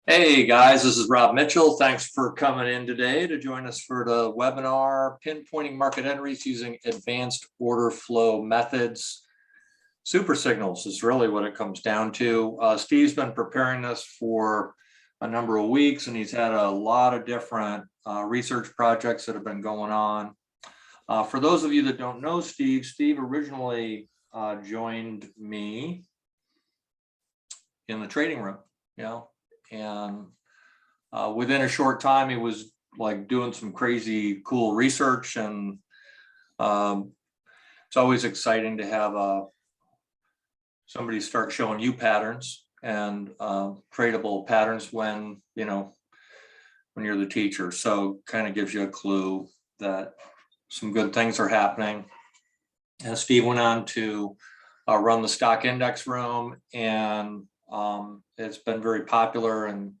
Hey guys, this is Rob Mitchell. Thanks for coming in today to join us for the webinar, Pinpointing Market Entries Using Advanced Order Flow Methods. Super signals is really what it comes down to. Steve's been preparing this for a number of weeks, and he's had a lot of different research projects that have been going on. For those of you that don't know Steve originally joined me in the trading room, and within a short time, he was like doing some crazy cool research, and it's always exciting to have somebody start showing you patterns and tradable patterns when you're the teacher. So kind of gives you a clue that some good things are happening. And Steve went on to run the stock index room, and it's been very popular, and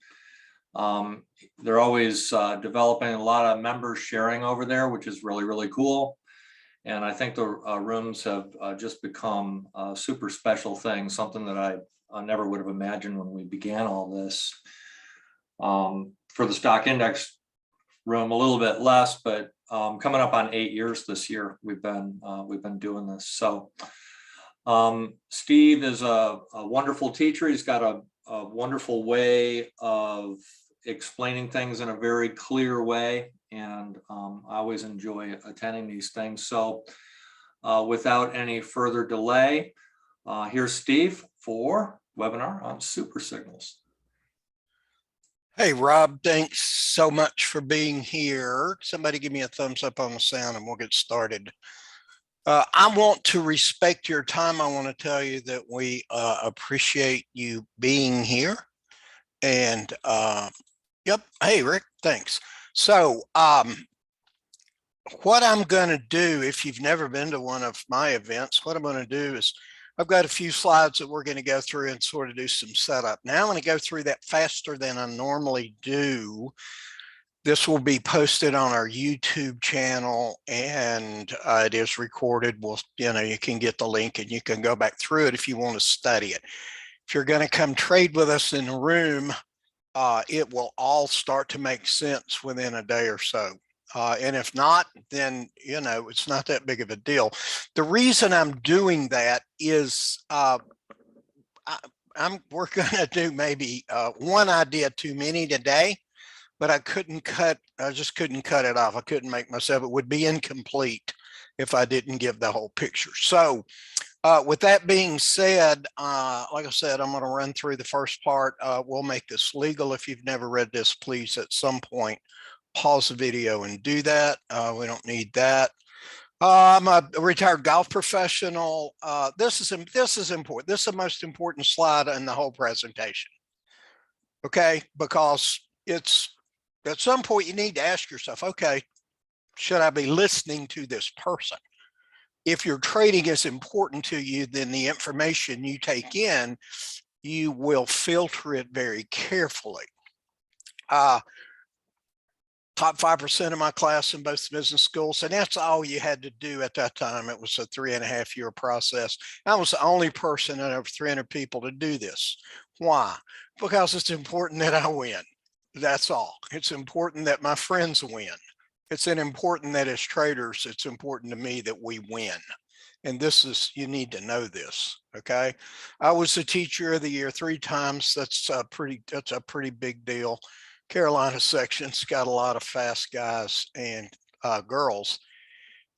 they're always developing a lot of members sharing over there, which is really, really cool. And I think the rooms have just become a super special thing, something that I never would have imagined when we began all this. For the stock index room, a little bit less, but coming up on 8 years this year, we've been doing this. So Steve is a wonderful teacher. He's got a wonderful way of explaining things in a very clear way, and I always enjoy attending these things. So without any further delay, here's Steve for webinar on super signals. Hey, Rob, thanks so much for being here. Somebody give me a thumbs up on the sound and we'll get started. I want to respect your time. I want to tell you that we appreciate you being here. And yep. Hey, Rick, thanks. So what I'm going to do, if you've never been to one of my events, what I'm going to do is I've got a few slides that we're going to go through and sort of do some setup. Now I'm going to go through that faster than I normally do. This will be posted on our YouTube channel, and it is recorded. You can get the link and you can go back through it if you want to study it. If you're going to come trade with us in the room, it will all start to make sense within a day or so. And if not, then, it's not that big of a deal. The reason I'm doing that is we're going to do maybe one idea too many today, but I just couldn't cut it off. I couldn't make myself, it would be incomplete if I didn't give the whole picture. So with that being said, like I said, I'm going to run through the first part. We'll make this legal. If you've never read this, please at some point pause the video and do that. We don't need that. I'm a retired golf professional. This is important. This is the most important slide in the whole presentation. Okay, because it's at some point you need to ask yourself, okay, should I be listening to this person? If your trading is important to you, then the information you take in, you will filter it very carefully. Top 5% of my class in both business schools, and that's all you had to do at that time. It was a 3.5-year process. I was the only person out of 300 people to do this. Why? Because it's important that I win. That's all. It's important that my friends win. It's important that as traders, it's important to me that we win. And you need to know this, okay? I was the teacher of the year 3 times. That's a pretty big deal. Carolina section's got a lot of fast guys and girls.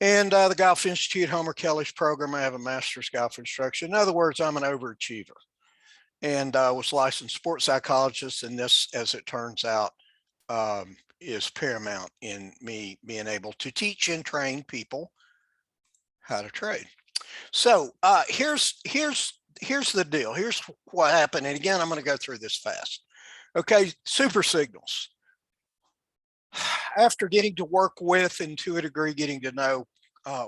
And the Golf Institute, Homer Kelly's program, I have a master's golf instruction. In other words, I'm an overachiever. And I was licensed sports psychologist, and this, as it turns out, is paramount in me being able to teach and train people how to trade. So here's the deal. Here's what happened. And again, I'm going to go through this fast. Okay, super signals. After getting to work with, and to a degree, getting to know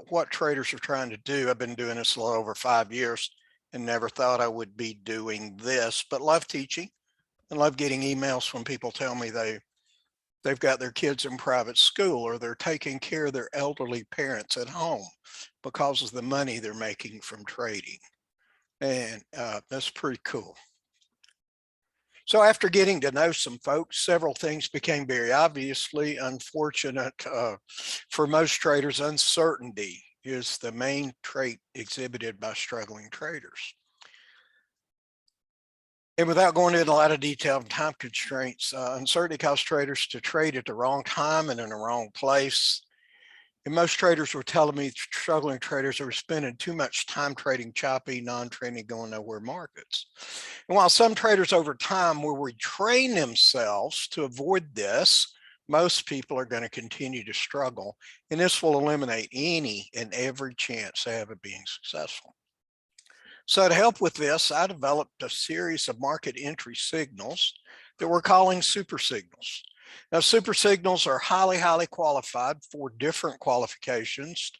what traders are trying to do, I've been doing this a little over 5 years and never thought I would be doing this, but love teaching and love getting emails when people tell me they've got their kids in private school, or they're taking care of their elderly parents at home because of the money they're making from trading. And that's pretty cool. So after getting to know some folks, several things became very obviously unfortunate. For most traders, uncertainty is the main trait exhibited by struggling traders. And without going into a lot of detail and time constraints, uncertainty causes traders to trade at the wrong time and in the wrong place. And most traders were telling me struggling traders are spending too much time trading choppy, non-trending, going nowhere markets. And while some traders over time will retrain themselves to avoid this, most people are going to continue to struggle. And this will eliminate any and every chance they have of being successful. So to help with this, I developed a series of market entry signals that we're calling super signals. Now, super signals are highly qualified for different qualifications,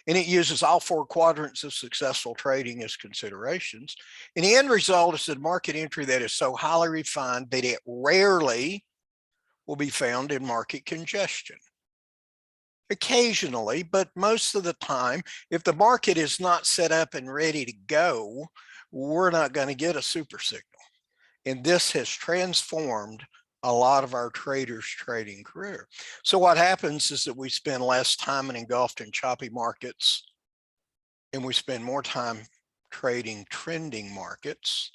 and it uses all 4 quadrants of successful trading as considerations. And the end result is a market entry that is so highly refined that it rarely will be found in market congestion. Occasionally, but most of the time, if the market is not set up and ready to go, we're not going to get a super signal. And this has transformed a lot of our traders' trading career. So what happens is that we spend less time engulfed in choppy markets, and we spend more time trading trending markets,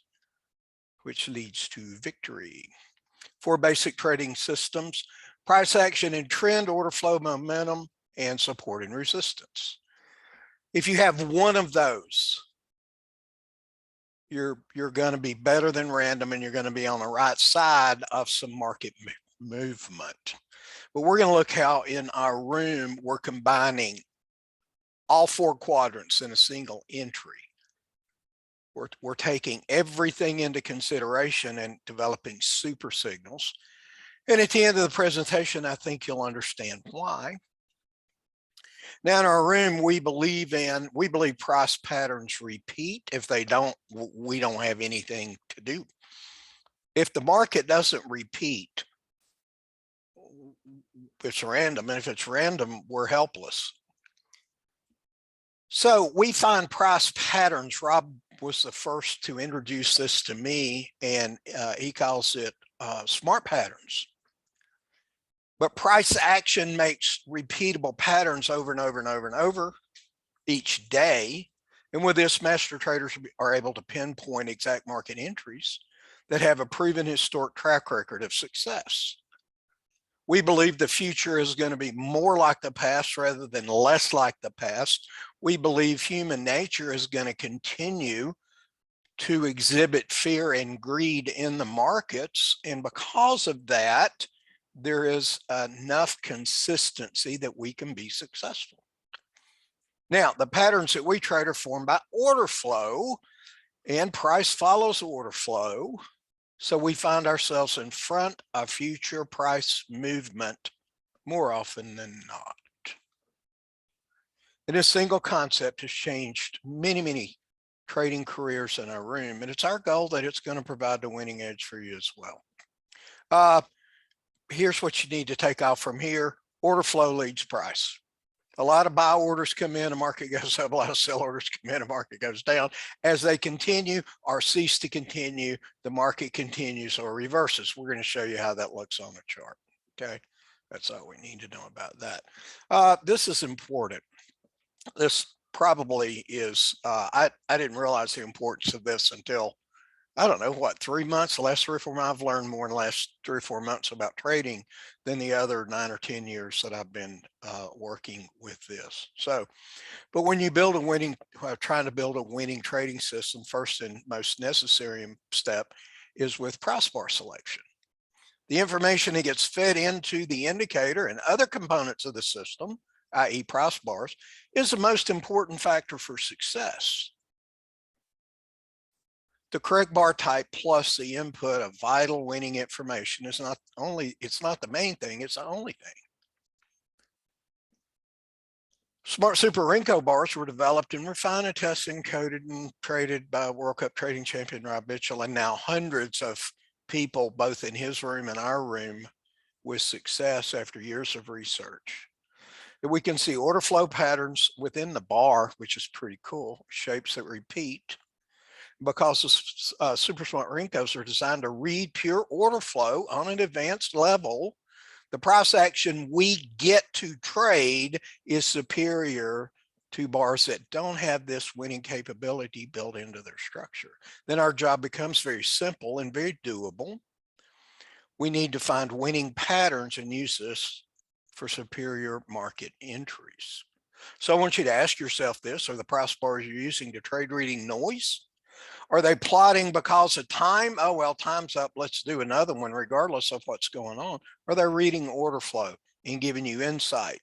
which leads to victory. 4 basic trading systems: price action and trend, order flow, momentum, and support and resistance. If you have one of those, you're going to be better than random, and you're going to be on the right side of some market movement. But we're going to look how in our room we're combining all 4 quadrants in a single entry. We're taking everything into consideration and developing super signals. And at the end of the presentation, I think you'll understand why. Now in our room, we believe price patterns repeat. If they don't, we don't have anything to do. If the market doesn't repeat, it's random. And if it's random, we're helpless. So we find price patterns. Rob was the first to introduce this to me, and he calls it smart patterns. But price action makes repeatable patterns over and over and over and over each day. And with this, master traders are able to pinpoint exact market entries that have a proven historic track record of success. We believe the future is going to be more like the past rather than less like the past. We believe human nature is going to continue to exhibit fear and greed in the markets. And because of that, there is enough consistency that we can be successful. Now, the patterns that we trade are formed by order flow, and price follows order flow. So we find ourselves in front of future price movement more often than not. And this single concept has changed many trading careers in our room. And it's our goal that it's going to provide the winning edge for you as well. Here's what you need to take off from here. Order flow leads price. A lot of buy orders come in, the market goes up. A lot of sell orders come in, the market goes down. As they continue or cease to continue, the market continues or reverses. We're going to show you how that looks on the chart. Okay, that's all we need to know about that. This is important. This probably is, I didn't realize the importance of this until, I don't know, what, 3 months, the last 3 or 4 months. I've learned more in the last 3 or 4 months about trading than the other 9 or 10 years that I've been working with this. So, but when you build a winning, trying to build a winning trading system, first and most necessary step is with price bar selection. The information that gets fed into the indicator and other components of the system, i.e. price bars, is the most important factor for success. The correct bar type plus the input of vital winning information is not only, it's not the main thing, it's the only thing. Smart Super Renko bars were developed and refined and tested and coded and traded by World Cup trading champion Rob Mitchell, and now hundreds of people, both in his room and our room, with success after years of research. And we can see order flow patterns within the bar, which is pretty cool, shapes that repeat. Because the super smart Rincos are designed to read pure order flow on an advanced level, the price action we get to trade is superior to bars that don't have this winning capability built into their structure. Then our job becomes very simple and very doable. We need to find winning patterns and use this for superior market entries. So I want you to ask yourself this: are the price bars you're using to trade reading noise? Are they plotting because of time? Oh, well, time's up. Let's do another one regardless of what's going on. Are they reading order flow and giving you insight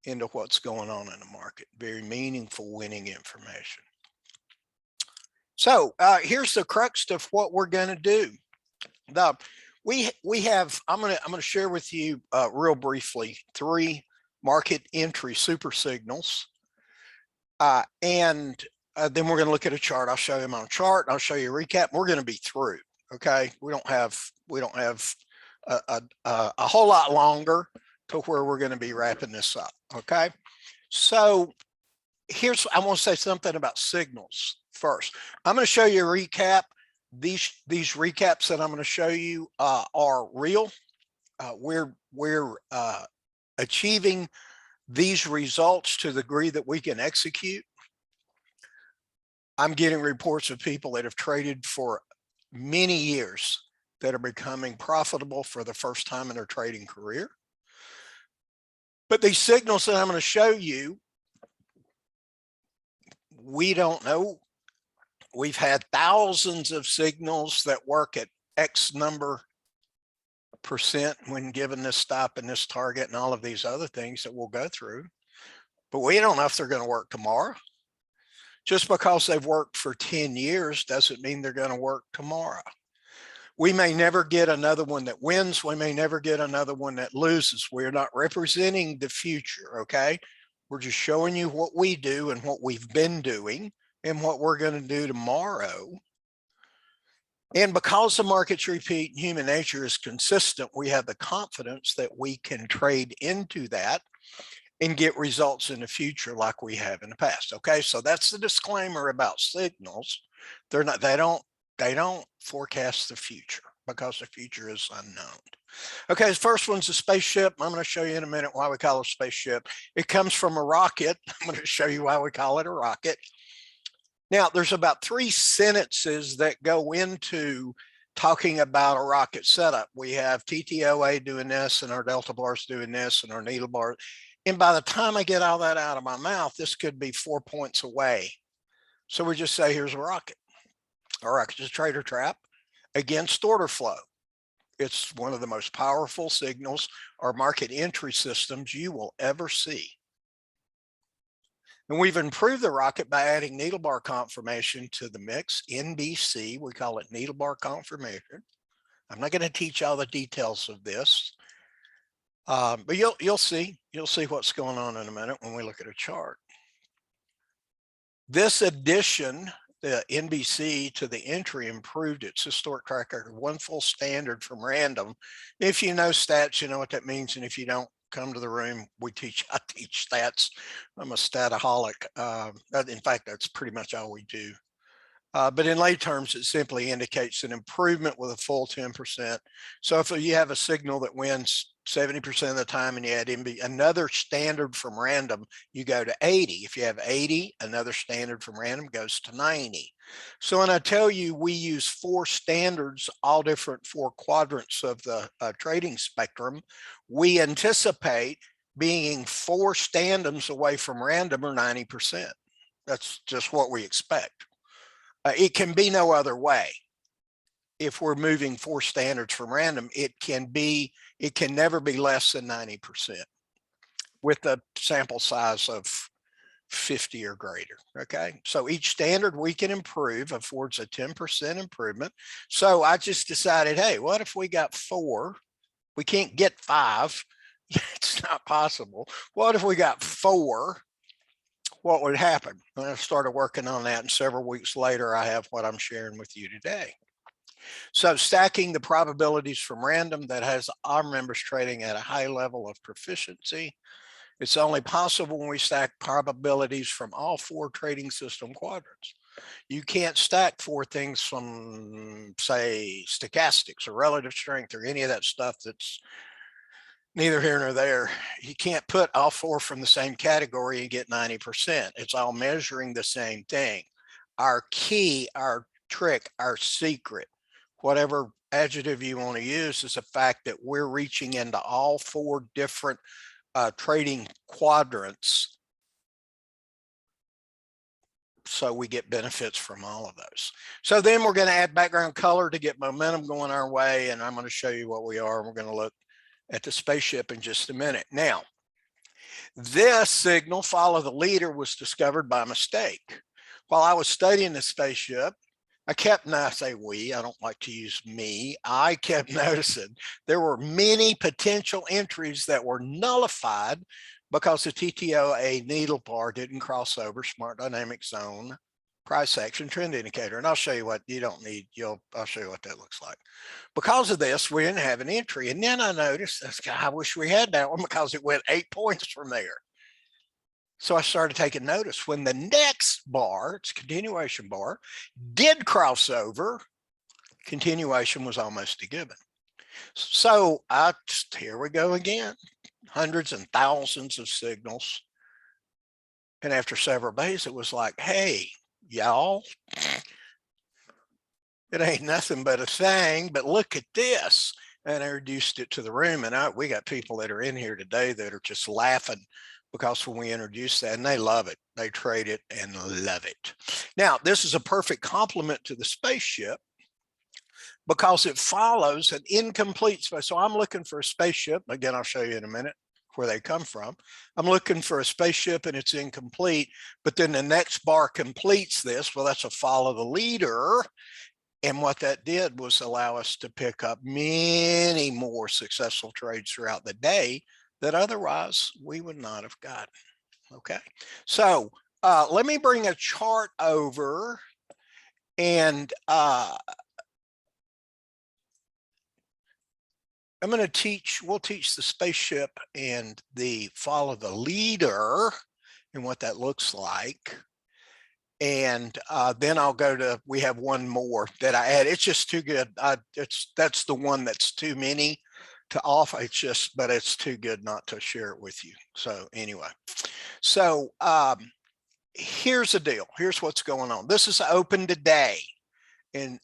into what's going on in the market? Very meaningful winning information. So here's the crux of what we're going to do. I'm going to share with you real briefly 3 market entry super signals. And then we're going to look at a chart. I'll show them on a chart. I'll show you a recap. We're going to be through. Okay. We don't have a whole lot longer to where we're going to be wrapping this up. Okay. So I want to say something about signals first. I'm going to show you a recap. These recaps that I'm going to show you are real. We're achieving these results to the degree that we can execute. I'm getting reports of people that have traded for many years that are becoming profitable for the first time in their trading career. But these signals that I'm going to show you, we don't know. We've had thousands of signals that work at X number percent when given this stop and this target and all of these other things that we'll go through. But we don't know if they're going to work tomorrow. Just because they've worked for 10 years doesn't mean they're going to work tomorrow. We may never get another one that wins. We may never get another one that loses. We're not representing the future, okay? We're just showing you what we do and what we've been doing and what we're going to do tomorrow. And because the markets repeat and human nature is consistent, we have the confidence that we can trade into that and get results in the future like we have in the past. Okay, so that's the disclaimer about signals. They don't forecast the future because the future is unknown. Okay, the first one's a spaceship. I'm going to show you in a minute why we call it a spaceship. It comes from a rocket. I'm going to show you why we call it a rocket. Now, there's about 3 sentences that go into talking about a rocket setup. We have TTOA doing this, and our delta bars doing this, and our needle bar. And by the time I get all that out of my mouth, this could be 4 points away. So we just say, here's a rocket. A rocket is a trader trap against order flow. It's one of the most powerful signals or market entry systems you will ever see. And we've improved the rocket by adding needle bar confirmation to the mix, NBC. We call it needle bar confirmation. I'm not going to teach all the details of this, but you'll see what's going on in a minute when we look at a chart. This addition, the NBC to the entry, improved its historic track record, 1 full standard from random. If you know stats, you know what that means. And if you don't, come to the room. I teach stats. I'm a stataholic. In fact, that's pretty much all we do. But in lay terms, it simply indicates an improvement with a full 10%. So if you have a signal that wins 70% of the time and you add another standard from random, you go to 80. If you have 80, another standard from random goes to 90. So when I tell you we use 4 standards, all different 4 quadrants of the trading spectrum, we anticipate being 4 standards away from random or 90%. That's just what we expect. It can be no other way. If we're moving 4 standards from random, it can never be less than 90% with a sample size of 50 or greater. Okay, so each standard we can improve affords a 10% improvement. So I just decided, hey, what if we got 4? We can't get 5. It's not possible. What if we got 4? What would happen? And I started working on that, and several weeks later, I have what I'm sharing with you today. So stacking the probabilities from random, that has our members trading at a high level of proficiency. It's only possible when we stack probabilities from all 4 trading system quadrants. You can't stack four things from, say, stochastics or relative strength or any of that stuff that's neither here nor there. You can't put all four from the same category and get 90%. It's all measuring the same thing. Our key, our trick, our secret, whatever adjective you want to use, is the fact that we're reaching into all four different trading quadrants, so we get benefits from all of those. So then we're going to add background color to get momentum going our way, and I'm going to show you what we are. We're going to look at the spaceship in just a minute. Now, this signal, follow the leader, was discovered by mistake. While I was studying the spaceship, I kept, and I say we, I don't like to use me, I kept noticing there were many potential entries that were nullified because the TTOA needle bar didn't cross over smart dynamic zone, price action, trend indicator. And I'll show you what you don't need. I'll show you what that looks like. Because of this, we didn't have an entry. And then I noticed, I wish we had that one, because it went 8 points from there. So I started taking notice when the next bar, it's continuation bar, did cross over, continuation was almost a given. So here we go again, hundreds and thousands of signals. And after several days, it was like, hey, y'all, it ain't nothing but a thing, but look at this. And I introduced it to the room, and we got people that are in here today that are just laughing, because when we introduce that, and they love it, they trade it and love it. Now, this is a perfect complement to the spaceship because it follows an incomplete space. So I'm looking for a spaceship. Again, I'll show you in a minute where they come from. I'm looking for a spaceship and it's incomplete, but then the next bar completes this. Well, that's a follow the leader. And what that did was allow us to pick up many more successful trades throughout the day that otherwise we would not have gotten. Okay, so let me bring a chart over, and I'm going to teach, we'll teach the spaceship and the follow the leader and what that looks like. And then I'll go to, we have one more that I add. It's just too good. That's the one that's too many to offer. It's just, but it's too good not to share it with you. So anyway, so here's the deal. Here's what's going on. This is open today. And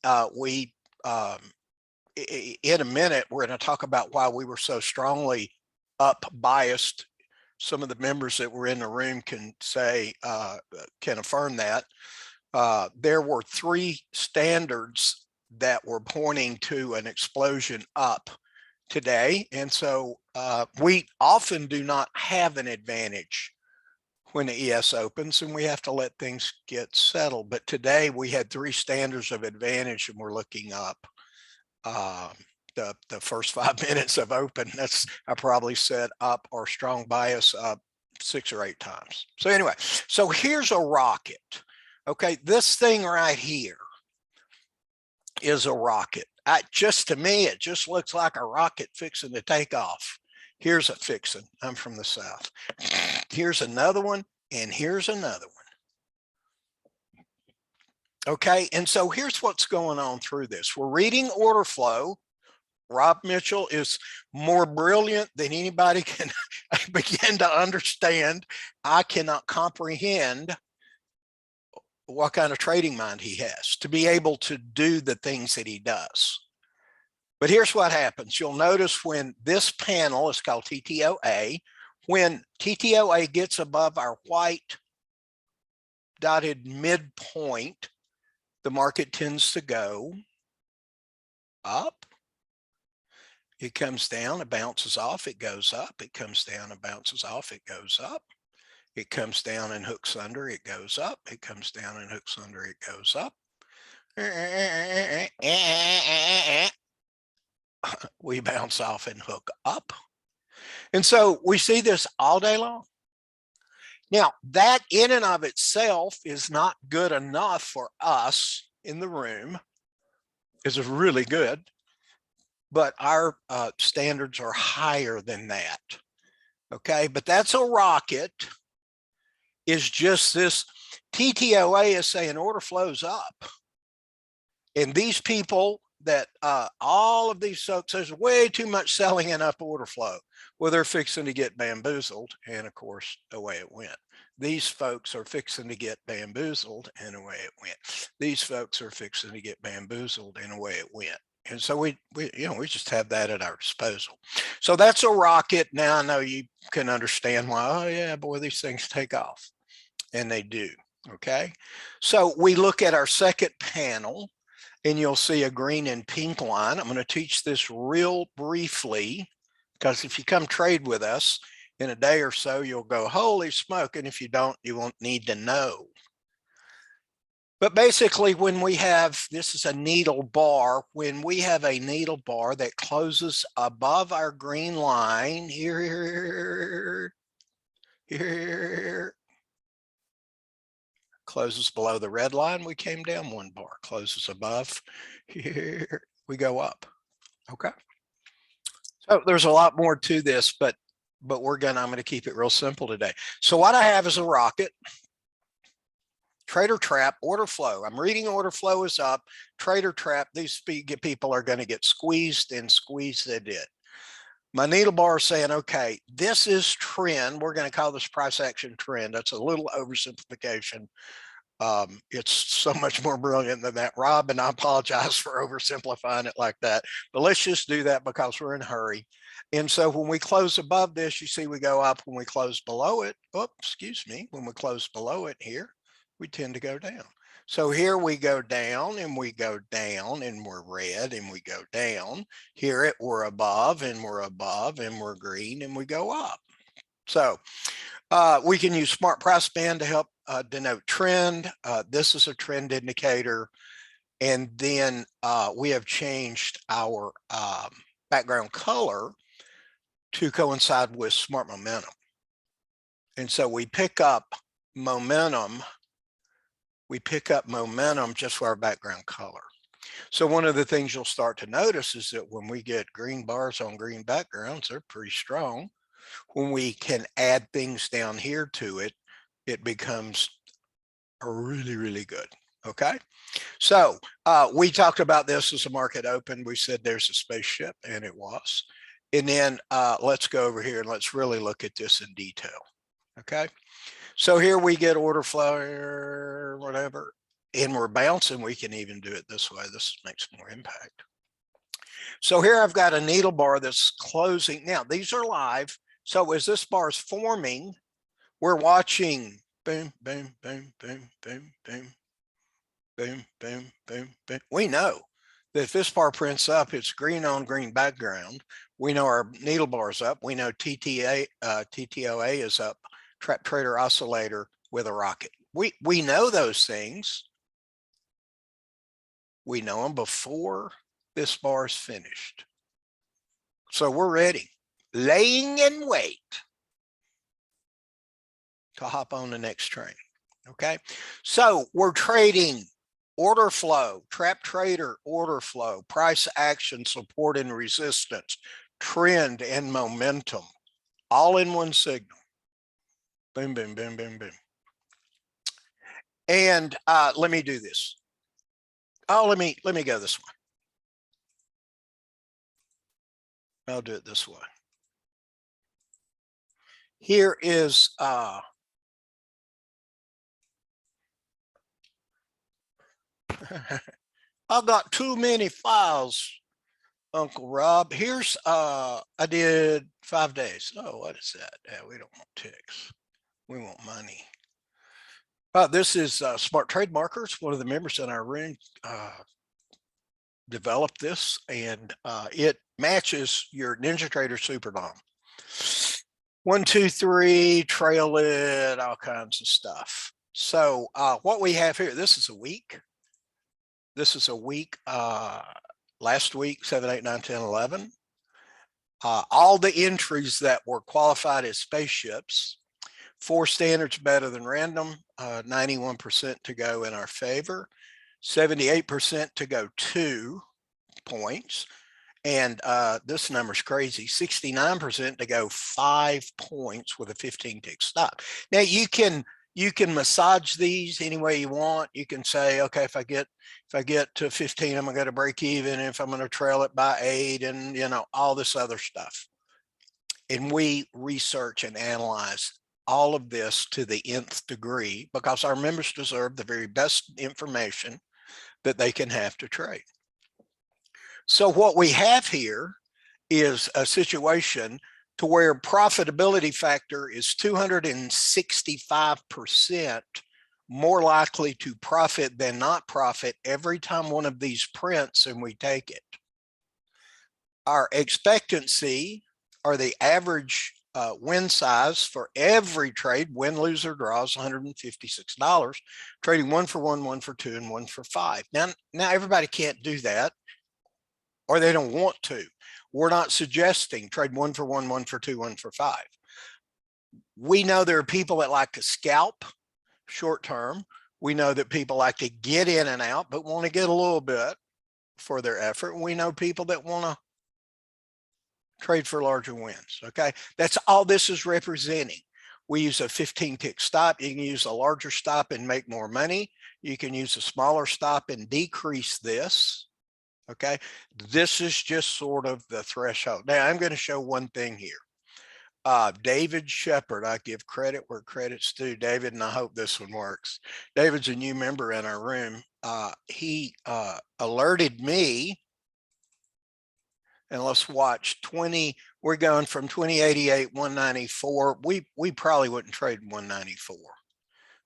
in a minute, we're going to talk about why we were so strongly up biased. Some of the members that were in the room can say, can affirm that. There were 3 standards that were pointing to an explosion up today. And so we often do not have an advantage when the ES opens, and we have to let things get settled. But today we had 3 standards of advantage, and we're looking up. The first 5 minutes of open, I probably said up or strong bias up 6 or 8 times. So anyway, so here's a rocket. Okay, this thing right here is a rocket. Just to me, it just looks like a rocket fixing to take off. Here's a fixing. I'm from the South. Here's another one, and here's another one. Okay, and so here's what's going on through this. We're reading order flow. Rob Mitchell is more brilliant than anybody can begin to understand. I cannot comprehend what kind of trading mind he has to be able to do the things that he does. But here's what happens. You'll notice when this panel is called TTOA, when TTOA gets above our white dotted midpoint, the market tends to go up. It comes down, it bounces off, it goes up, it comes down, it bounces off, it goes up. It comes down and hooks under, it goes up. It comes down and hooks under, it goes up. We bounce off and hook up. And so we see this all day long. Now, that in and of itself is not good enough for us in the room. It's really good, but our standards are higher than that. Okay, but that's a rocket. Is just this TTOA is saying order flows up. And these people that all of these folks, there's way too much selling and up order flow. Well, they're fixing to get bamboozled. And of course, away it went. These folks are fixing to get bamboozled and away it went. These folks are fixing to get bamboozled and away it went. And so we just have that at our disposal. So that's a rocket. Now I know you can understand why, oh yeah, boy, these things take off. And they do. Okay. So we look at our second panel and you'll see a green and pink line. I'm going to teach this real briefly because if you come trade with us in a day or so, you'll go, holy smoke. And if you don't, you won't need to know. But basically when we have, this is a needle bar, when we have a needle bar that closes above our green line here, closes below the red line, we came down one bar, closes above, here we go up. Okay. So there's a lot more to this, but I'm going to keep it real simple today. So what I have is a rocket, trader trap, order flow. I'm reading order flow is up, trader trap. These people are going to get squeezed and squeezed they did. My needle bar is saying, okay, this is trend. We're going to call this price action trend. That's a little oversimplification. It's so much more brilliant than that, Rob, and I apologize for oversimplifying it like that, but let's just do that because we're in a hurry. And so when we close above this, you see we go up. When we close below it, when we close below it here, we tend to go down. So here we go down and we go down and we're red and we go down. Here we're above and we're above and we're green and we go up. So we can use smart price band to help denote trend. This is a trend indicator. And then we have changed our background color to coincide with smart momentum. And so we pick up momentum. We pick up momentum just for our background color. So one of the things you'll start to notice is that when we get green bars on green backgrounds, they're pretty strong. When we can add things down here to it, it becomes really, really good. Okay. So we talked about this as a market open. We said there's a spaceship, and it was. And then let's go over here and let's really look at this in detail. Okay. So here we get order flow or whatever, and we're bouncing. We can even do it this way. This makes more impact. So here I've got a needle bar that's closing. Now these are live. So as this bar is forming, we're watching boom, boom, boom, boom, boom, boom, boom, boom, boom, boom. We know that if this bar prints up, it's green on green background. We know our needle bar is up. We know TTOA is up. Trap trader oscillator with a rocket. We know those things. We know them before this bar is finished. So we're ready, laying in wait to hop on the next train. Okay. So we're trading order flow, trap trader order flow, price action, support and resistance, trend and momentum, all in one signal. Boom, boom, boom, boom, boom. And let me do this. Oh, let me go this way. I'll do it this way. Here is I've got too many files, Uncle Rob. Here's I did 5 days. Oh, what is that? Yeah, we don't want ticks. We want money. This is Smart Trade Markers. One of the members in our room developed this, and it matches your NinjaTrader Superdom. 1, 2, 3, trail it, all kinds of stuff. So what we have here, this is a week. This is a week, last week, 7, 8, 9, 10, 11. All the entries that were qualified as spaceships. 4 standards better than random, 91% to go in our favor, 78% to go 2 points. And this number's crazy, 69% to go 5 points with a 15 tick stop. Now you can You can massage these any way you want. You can say, okay, if I get to 15, I'm going to break even. If I'm going to trail it by 8, and you know, all this other stuff. And we research and analyze all of this to the nth degree, because our members deserve the very best information that they can have to trade. So what we have here is a situation to where profitability factor is 265% more likely to profit than not profit every time one of these prints and we take it. Our expectancy, or the average win size for every trade, win, lose, or draw, is $156, trading 1 for 1, 1 for 2, and 1 for 5. Now everybody can't do that, or they don't want to. We're not suggesting trade 1 for 1, 1 for 2, 1 for 5. We know there are people that like to scalp short term. We know that people like to get in and out, but want to get a little bit for their effort. We know people that want to trade for larger wins. Okay, that's all this is representing. We use a 15 tick stop. You can use a larger stop and make more money. You can use a smaller stop and decrease this. Okay, this is just sort of the threshold. Now I'm going to show one thing here. David Shepard, I give credit where credit's due. David, and I hope this one works. David's a new member in our room. He alerted me, and let's watch 20. We're going from 2088, 194. We probably wouldn't trade 194.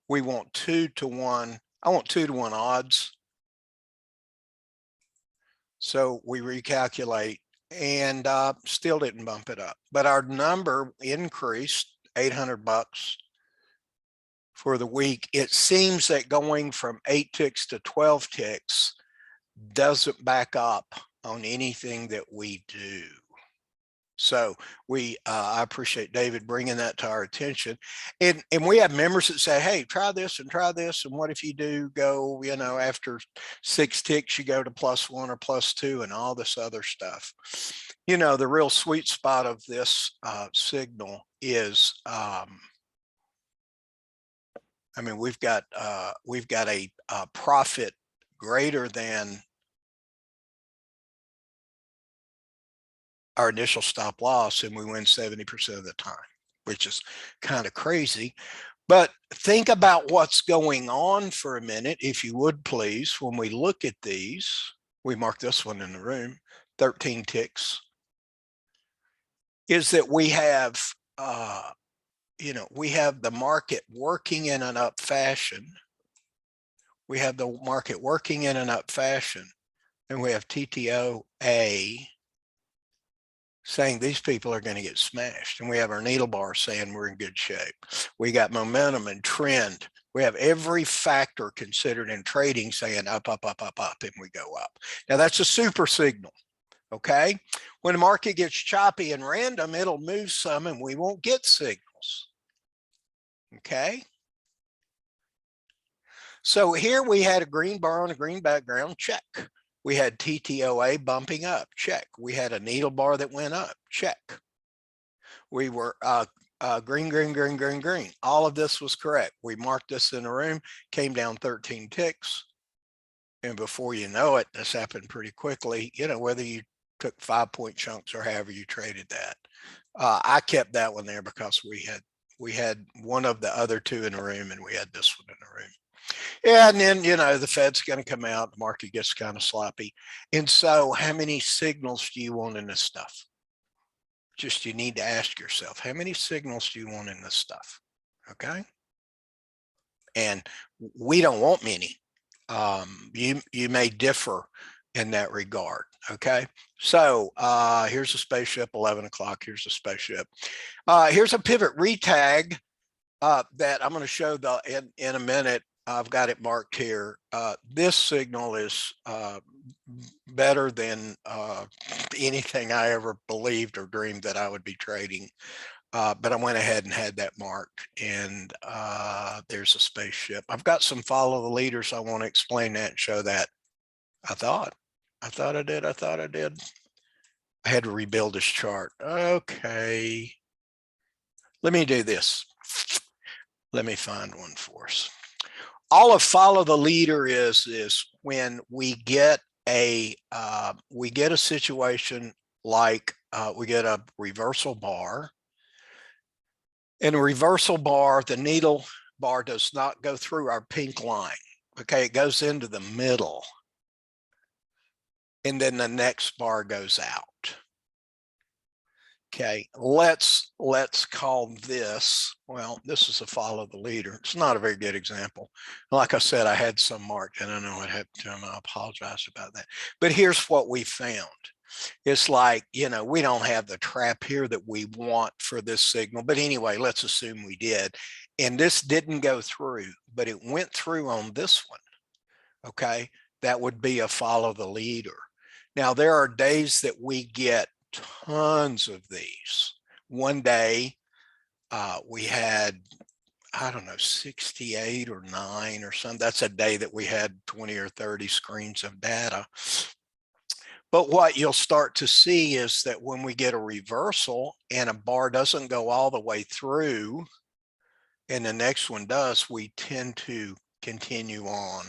We want 2 to 1. I want 2 to 1 odds. So we recalculate, and still didn't bump it up, but our number increased $800 for the week. It seems that going from 8 ticks to 12 ticks doesn't back up on anything that we do. So I appreciate David bringing that to our attention. And we have members that say, hey, try this and try this. And what if you do go, you know, after 6 ticks, you go to +1 or +2 and all this other stuff. You know, the real sweet spot of this signal is, I mean, we've got a profit greater than our initial stop loss, and we win 70% of the time, which is kind of crazy. But think about what's going on for a minute, if you would please. When we look at these, we mark this one in the room, 13 ticks, is that we have, you know, we have the market working in an up fashion. We have the market working in an up fashion, and we have TTOA saying these people are going to get smashed. And we have our needle bar saying we're in good shape. We got momentum and trend. We have every factor considered in trading saying up, up, up, up, up, and we go up. Now that's a super signal. Okay. When the market gets choppy and random, it'll move some and we won't get signals. Okay. So here we had a green bar on a green background, check. We had TTOA bumping up, check. We had a needle bar that went up, check. We were green, green, green, green, green. All of this was correct. We marked this in the room, came down 13 ticks. And before you know it, this happened pretty quickly, you know, whether you took 5-point chunks or however you traded that. I kept that one there because we had one of the other 2 in the room, and we had this one in the room. Yeah, and then, you know, the Fed's going to come out, the market gets kind of sloppy. And so how many signals do you want in this stuff? Just, you need to ask yourself, how many signals do you want in this stuff? Okay. And we don't want many. You may differ in that regard. Okay. So here's a spaceship, 11 o'clock. Here's a spaceship. Here's a pivot retag that I'm going to show in a minute. I've got it marked here. This signal is better than anything I ever believed or dreamed that I would be trading. But I went ahead and had that marked, and there's a spaceship. I've got some follow the leaders. I want to explain that and show that. I thought I did. I had to rebuild this chart. Okay. Let me do this. Let me find one for us. All of follow the leader is when we get a situation like we get a reversal bar. In a reversal bar, the needle bar does not go through our pink line. Okay, it goes into the middle. And then the next bar goes out. Okay, let's call this, well, this is a follow the leader. It's not a very good example. Like I said, I had some marked and I know what happened to them. I apologize about that. But here's what we found. It's like, you know, we don't have the trap here that we want for this signal. But anyway, let's assume we did. And this didn't go through, but it went through on this one. Okay, that would be a follow the leader. Now, there are days that we get tons of these. One day we had, I don't know, 68 or 9 or something. That's a day that we had 20 or 30 screens of data. But what you'll start to see is that when we get a reversal and a bar doesn't go all the way through and the next one does, we tend to continue on.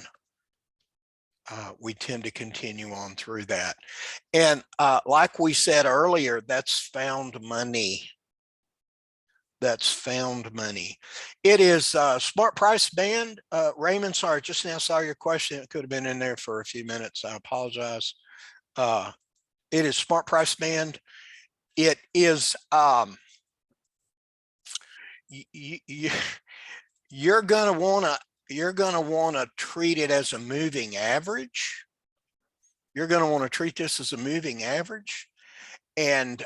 We tend to continue on through that. And like we said earlier, that's found money. That's found money. It is smart price band. Raymond, sorry, just now saw your question. It could have been in there for a few minutes. I apologize. It is smart price band. It is, you're going to want to treat it as a moving average. You're going to want to treat this as a moving average. And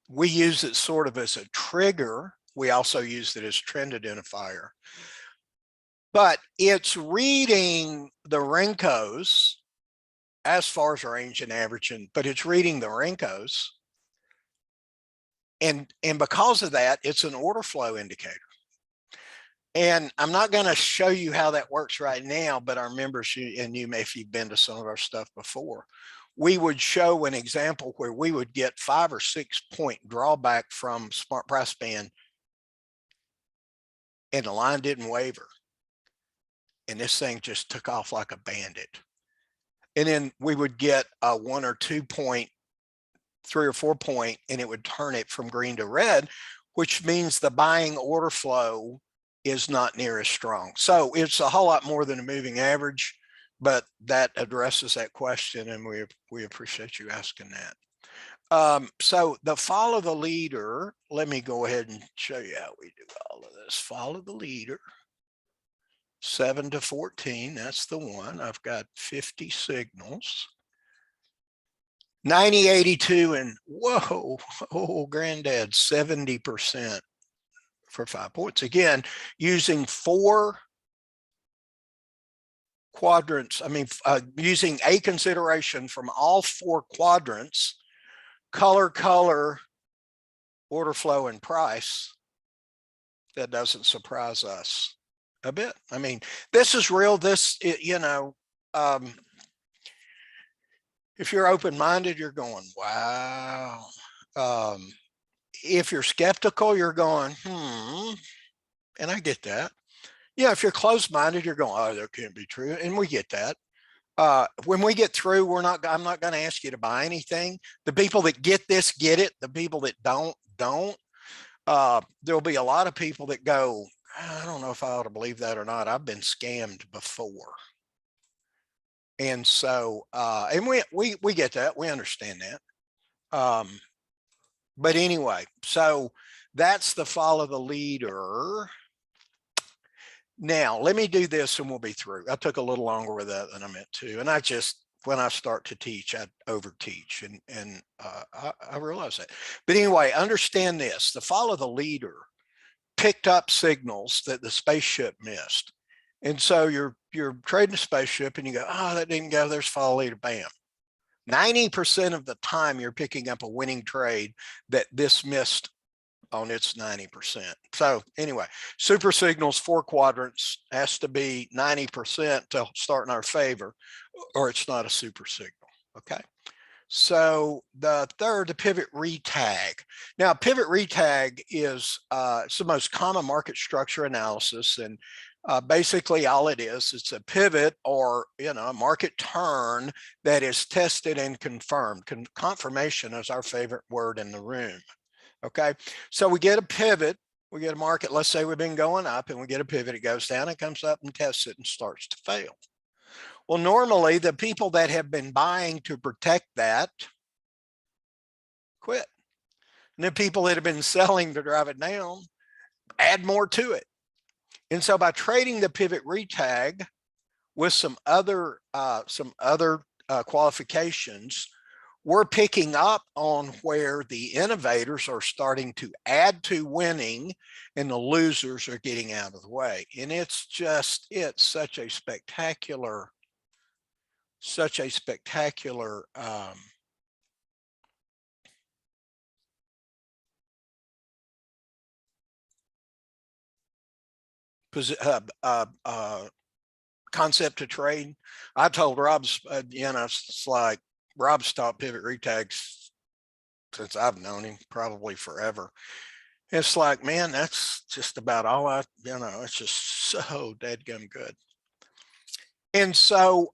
we use it sort of as a trigger. We also use it as trend identifier. But it's reading the Renkos as far as range and average, but it's reading the Renkos. And because of that, it's an order flow indicator. And I'm not going to show you how that works right now, but our members, and you may, if you've been to some of our stuff before, we would show an example where we would get 5 or 6 point drawback from smart price band and the line didn't waver. And this thing just took off like a bandit. And then we would get a 1 or 2 point, 3 or 4 point, and it would turn it from green to red, which means the buying order flow is not near as strong. So it's a whole lot more than a moving average, but that addresses that question, and we appreciate you asking that. So the follow the leader, let me go ahead and show you how we do all of this. Follow the leader, 7 to 14, that's the one. I've got 50 signals. 90, 82, and whoa, oh, granddad, 70% for 5 points. Again, using 4 quadrants, using a consideration from all 4 quadrants, color, order flow, and price. That doesn't surprise us a bit. I mean, this is real. This, you know, if you're open-minded, you're going, wow. If you're skeptical, you're going, and I get that. Yeah, if you're closed-minded, you're going, oh, that can't be true. And we get that. When we get through, I'm not going to ask you to buy anything. The people that get this, get it. The people that don't. There'll be a lot of people that go, I don't know if I ought to believe that or not. I've been scammed before. And so, and we get that. We understand that. But anyway, so that's the follow the leader. Now, let me do this and we'll be through. I took a little longer with that than I meant to. And I just, when I start to teach, I overteach, and I realize that. But anyway, understand this. The follow the leader picked up signals that the spaceship missed. And so you're trading a spaceship and you go, oh, that didn't go, there's follow leader, bam. 90% of the time you're picking up a winning trade that this missed on its 90%. So anyway, super signals, 4 quadrants, has to be 90% to start in our favor, or it's not a super signal. Okay. So the third, the pivot retag. Now, pivot retag is it's the most common market structure analysis, and basically all it is, it's a pivot or a market turn that is tested and confirmed. Confirmation is our favorite word in the room. Okay, so we get a pivot, we get a market. Let's say we've been going up, and we get a pivot. It goes down, it comes up and tests it and starts to fail. Well, normally the people that have been buying to protect that quit. And the people that have been selling to drive it down add more to it. And so by trading the pivot retag with some other qualifications, we're picking up on where the innovators are starting to add to winning and the losers are getting out of the way. And it's such a spectacular concept to trade. I told Rob's, it's like Rob stopped pivot retags since I've known him, probably forever. It's like, man, that's just about all it's just so dadgum good. And so,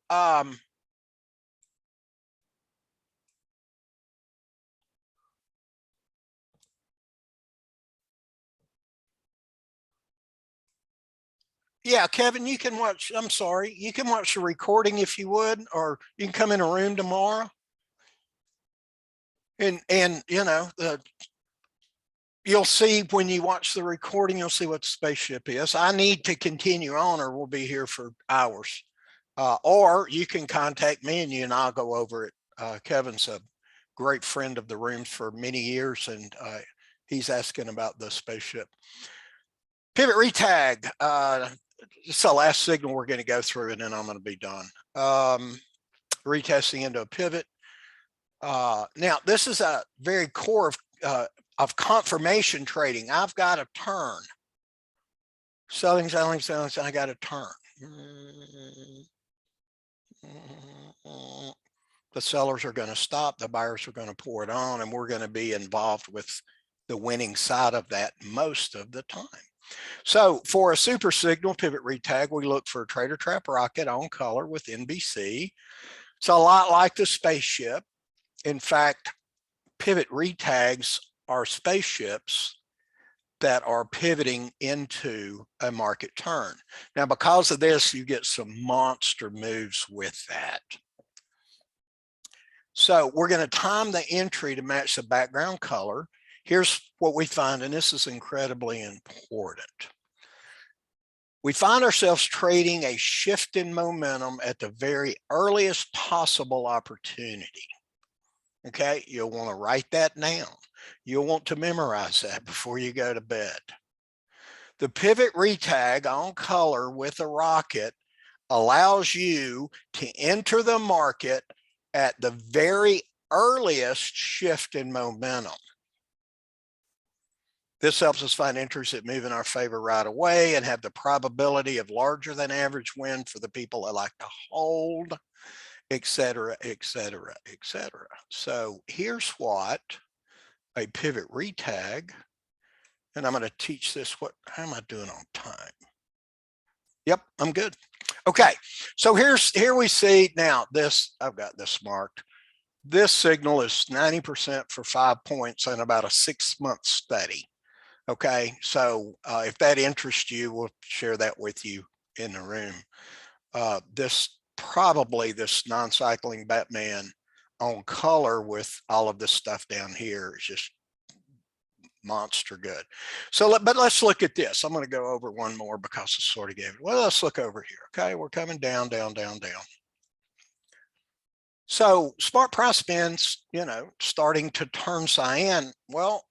yeah, Kevin, you can watch, I'm sorry, you can watch the recording if you would, or you can come in a room tomorrow. And you'll see when you watch the recording, you'll see what the spaceship is. I need to continue on or we'll be here for hours. Or you can contact me and I'll go over it. Kevin's a great friend of the rooms for many years, and he's asking about the spaceship. Pivot retag. It's the last signal we're going to go through, and then I'm going to be done. Retesting into a pivot. Now, this is a very core of confirmation trading. I've got a turn. Selling, I got a turn. The sellers are going to stop, the buyers are going to pour it on, and we're going to be involved with the winning side of that most of the time. So for a super signal pivot retag, we look for a trader trap rocket on color with NBC. It's a lot like the spaceship. In fact, pivot retags are spaceships that are pivoting into a market turn. Now, because of this, you get some monster moves with that. So we're going to time the entry to match the background color. Here's what we find, and this is incredibly important. We find ourselves trading a shift in momentum at the very earliest possible opportunity. Okay, you'll want to write that down. You'll want to memorize that before you go to bed. The pivot retag on color with a rocket allows you to enter the market at the very earliest shift in momentum. This helps us find entries that move in our favor right away and have the probability of larger than average win for the people that like to hold, etc., etc., etc. So here's what a pivot retag, and I'm going to teach this. How am I doing on time? Yep, I'm good. Okay, so here we see now this, I've got this marked. This signal is 90% for 5 points in about a 6-month study. Okay, so if that interests you, we'll share that with you in the room. This non-cycling Batman on color with all of this stuff down here is just monster good. So, but let's look at this. I'm going to go over one more because I sort of gave it. Well, let's look over here. Okay, we're coming down, down, down, down. So smart price spins, starting to turn cyan. Well,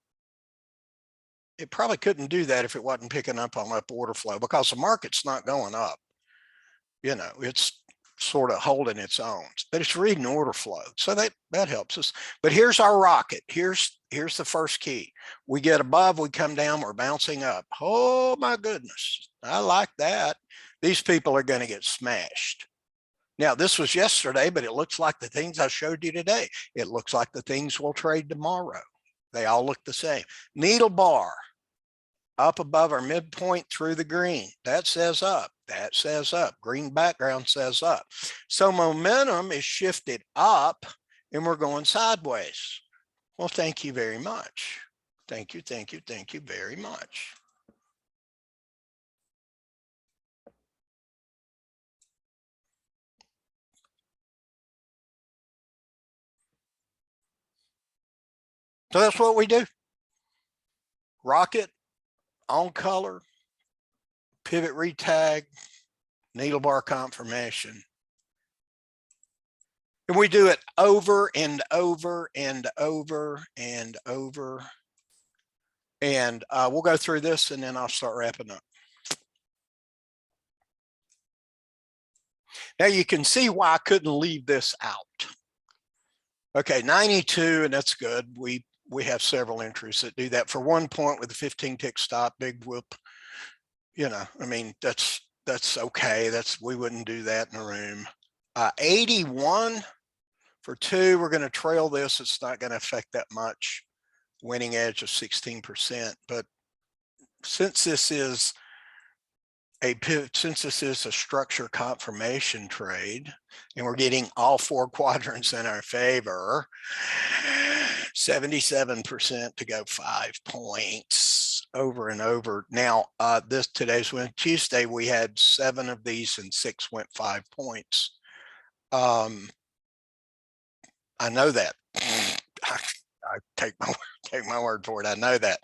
it probably couldn't do that if it wasn't picking up on up order flow, because the market's not going up. It's sort of holding its own, but it's reading order flow. So that helps us. But here's our rocket. Here's the first key. We get above, we come down, we're bouncing up. Oh my goodness. I like that. These people are going to get smashed. Now, this was yesterday, but it looks like the things I showed you today. It looks like the things we'll trade tomorrow. They all look the same. Needle bar up above our midpoint through the green. That says up. That says up. Green background says up. So momentum is shifted up and we're going sideways. Well, thank you very much. Thank you, thank you, thank you very much. So that's what we do. Rocket, on color, pivot retag, needle bar confirmation. And we do it over and over and over and over. And we'll go through this and then I'll start wrapping up. Now you can see why I couldn't leave this out. Okay, 92, and that's good. We have several entries that do that for 1 point with a 15 tick stop, big whoop. You know, I mean, that's okay. We wouldn't do that in a room. 81 for 2, we're going to trail this. It's not going to affect that much. Winning edge of 16%. But since this is a structure confirmation trade and we're getting all 4 quadrants in our favor, 77% to go 5 points over and over. Now, today's Tuesday, we had 7 of these and 6 went 5 points. I know that. I take my word for it. I know that.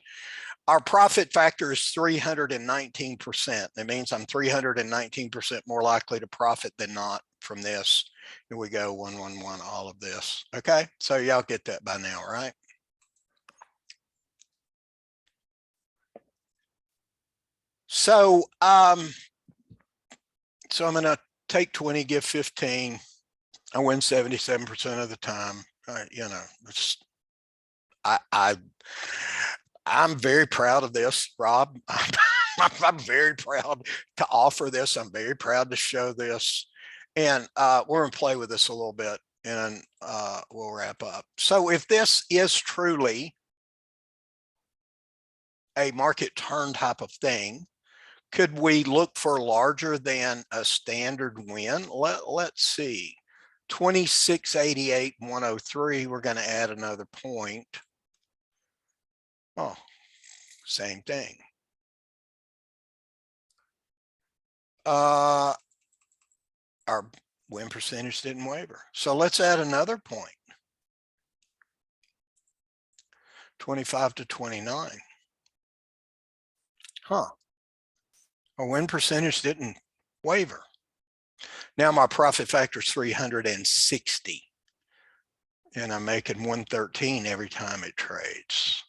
Our profit factor is 319%. That means I'm 319% more likely to profit than not from this. Here we go, 111, all of this. Okay, so y'all get that by now, right? So, I'm gonna take 20, give 15. I win 77% of the time. You know, I'm very proud of this, Rob. I'm very proud to offer this. I'm very proud to show this. And we're going to play with this a little bit and we'll wrap up. So if this is truly a market turn type of thing, could we look for larger than a standard win? Let's see. 2688, 103, we're going to add another point. Oh, same thing. Our win percentage didn't waver. So let's add another point. 25 to 29. Huh. Our win percentage didn't waver. Now my profit factor is 360. And I'm making 113 every time it trades.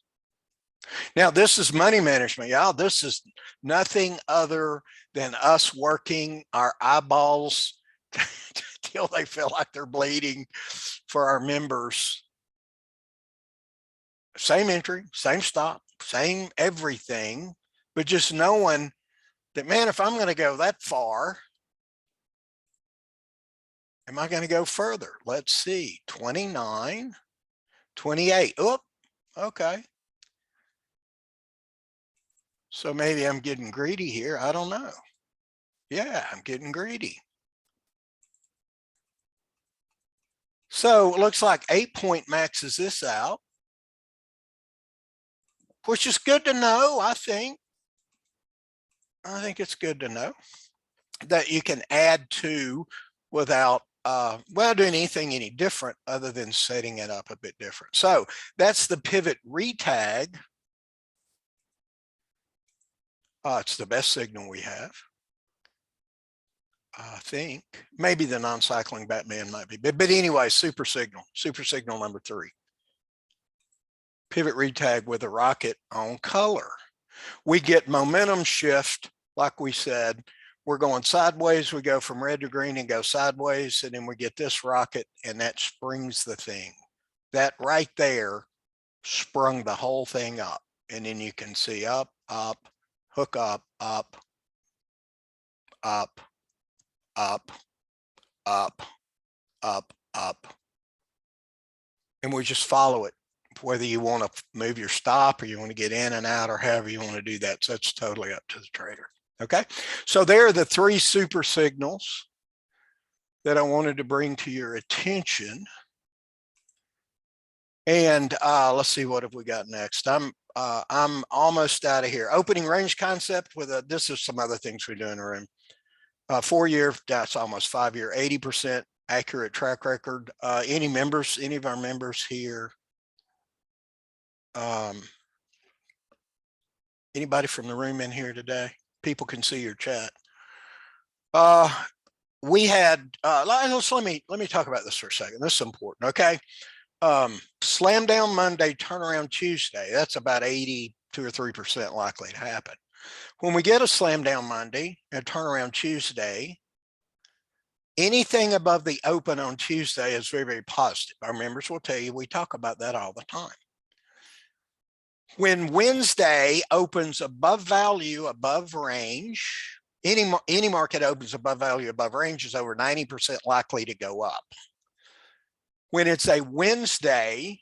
Now this is money management, y'all. This is nothing other than us working our eyeballs till they feel like they're bleeding for our members. Same entry, same stop, same everything, but just knowing that, man, if I'm going to go that far, am I going to go further? Let's see, 29, 28. Oh, okay. So maybe I'm getting greedy here. I don't know. Yeah, I'm getting greedy. So it looks like 8 point maxes this out, which is good to know. I think it's good to know that you can add to without well, doing anything any different other than setting it up a bit different. So that's the pivot retag. It's the best signal we have. I think maybe the non-cycling Batman might be, but anyway, super signal number 3. Pivot retag with a rocket on color. We get momentum shift, like we said. We're going sideways. We go from red to green and go sideways, and then we get this rocket, and that springs the thing. That right there sprung the whole thing up, and then you can see up, up, hook up, up, up, up, up, up, up. And we just follow it, whether you want to move your stop or you want to get in and out or however you want to do that. So it's totally up to the trader. Okay. So there are the three super signals that I wanted to bring to your attention. And let's see, what have we got next? I'm almost out of here. Opening range concept with a, this is some other things we do in the room. 4-year, that's almost 5-year, 80% accurate track record. Any of our members here? Anybody from the room in here today? People can see your chat. We had, let me talk about this for a second. This is important. Okay. Slam down Monday, turnaround Tuesday. That's about 82 or 3% likely to happen. When we get a slam down Monday and turnaround Tuesday, anything above the open on Tuesday is very, very positive. Our members will tell you, we talk about that all the time. When Wednesday opens above value, above range, any market opens above value, above range is over 90% likely to go up. When it's a Wednesday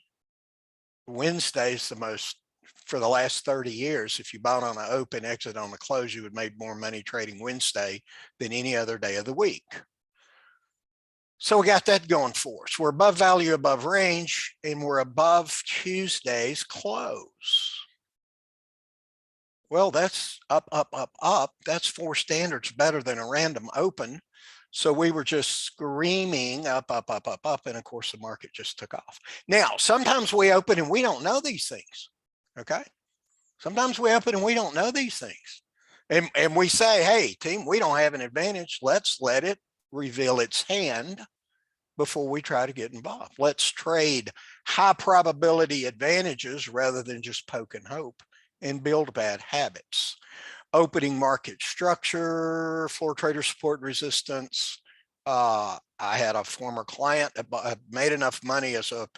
is the most, for the last 30 years, if you bought on an open, exit on the close, you would make more money trading Wednesday than any other day of the week. So we got that going for us. We're above value, above range, and we're above Tuesday's close. Well, that's up, up, up, up. That's 4 standards better than a random open. So we were just screaming up, up, up, up, up. And of course, the market just took off. Now, sometimes we open and we don't know these things. Okay. Sometimes we open and we don't know these things. And we say, hey, team, we don't have an advantage. Let's let it reveal its hand before we try to get involved. Let's trade high probability advantages rather than just poke and hope and build bad habits. Opening market structure, floor trader support resistance. I had a former client that made enough money as a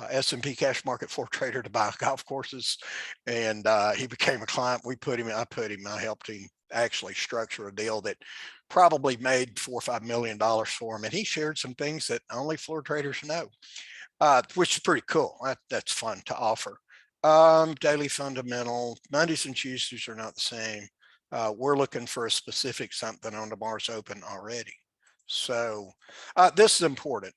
S&P cash market floor trader to buy golf courses, and he became a client. I helped him actually structure a deal that probably made $4 or $5 million for him, and he shared some things that only floor traders know, which is pretty cool. That's fun to offer. Daily fundamental, Mondays and Tuesdays are not the same. We're looking for a specific something on tomorrow's open already. So this is important.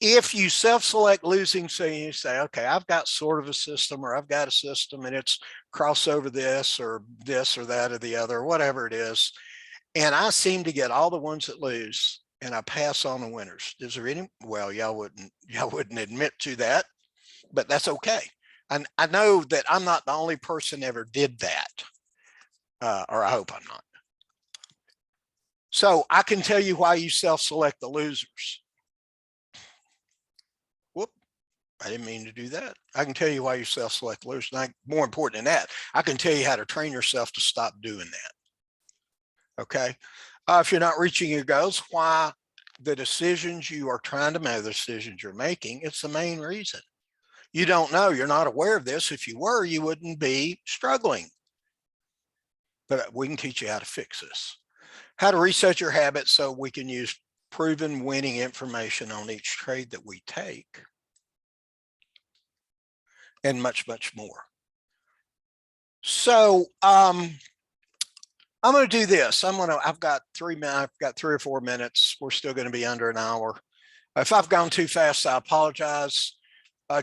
If you self-select losing, so you say, okay, I've got sort of a system, or I've got a system and it's crossover this or that or the other, or whatever it is, and I seem to get all the ones that lose and I pass on the winners. Is there any? Well, y'all wouldn't admit to that, but that's okay. And I know that I'm not the only person ever did that, or I hope I'm not. So I can tell you why you self-select the losers. Whoop, I didn't mean to do that. I can tell you why you self-select losers. And more important than that, I can tell you how to train yourself to stop doing that. Okay. If you're not reaching your goals, why the decisions you are trying to make, the decisions you're making, it's the main reason. You don't know, you're not aware of this. If you were, you wouldn't be struggling. But we can teach you how to fix this. How to reset your habits so we can use proven winning information on each trade that we take. And much, much more. So I'm going to do this. I've got 3 or 4 minutes. We're still going to be under an hour. If I've gone too fast, I apologize.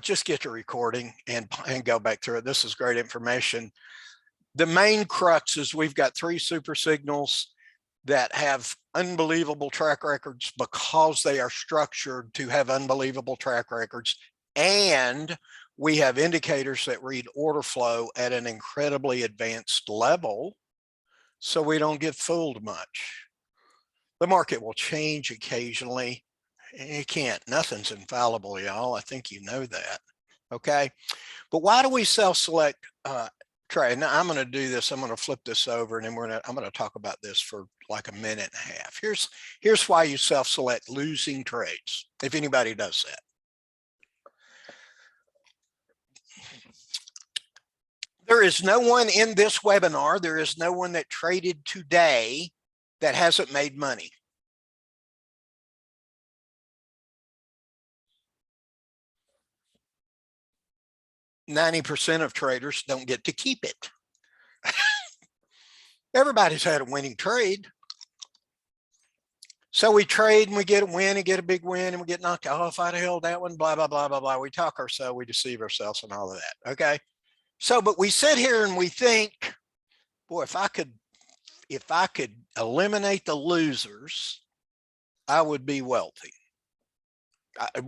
Just get your recording and go back through it. This is great information. The main crux is we've got 3 super signals that have unbelievable track records because they are structured to have unbelievable track records. And we have indicators that read order flow at an incredibly advanced level, so we don't get fooled much. The market will change occasionally. It can't, nothing's infallible, y'all. I think you know that. Okay. But why do we self-select trade? Now I'm going to do this. I'm going to flip this over, and then I'm going to talk about this for like a minute and a half. Here's why you self-select losing trades, if anybody does that. There is no one in this webinar, there is no one that traded today that hasn't made money. 90% of traders don't get to keep it. Everybody's had a winning trade. So we trade and we get a win and get a big win and we get knocked out. Oh, if I'd held that one, blah, blah, blah, blah, blah. We talk ourselves, we deceive ourselves and all of that. Okay. So, but we sit here and we think, boy, if I could eliminate the losers, I would be wealthy.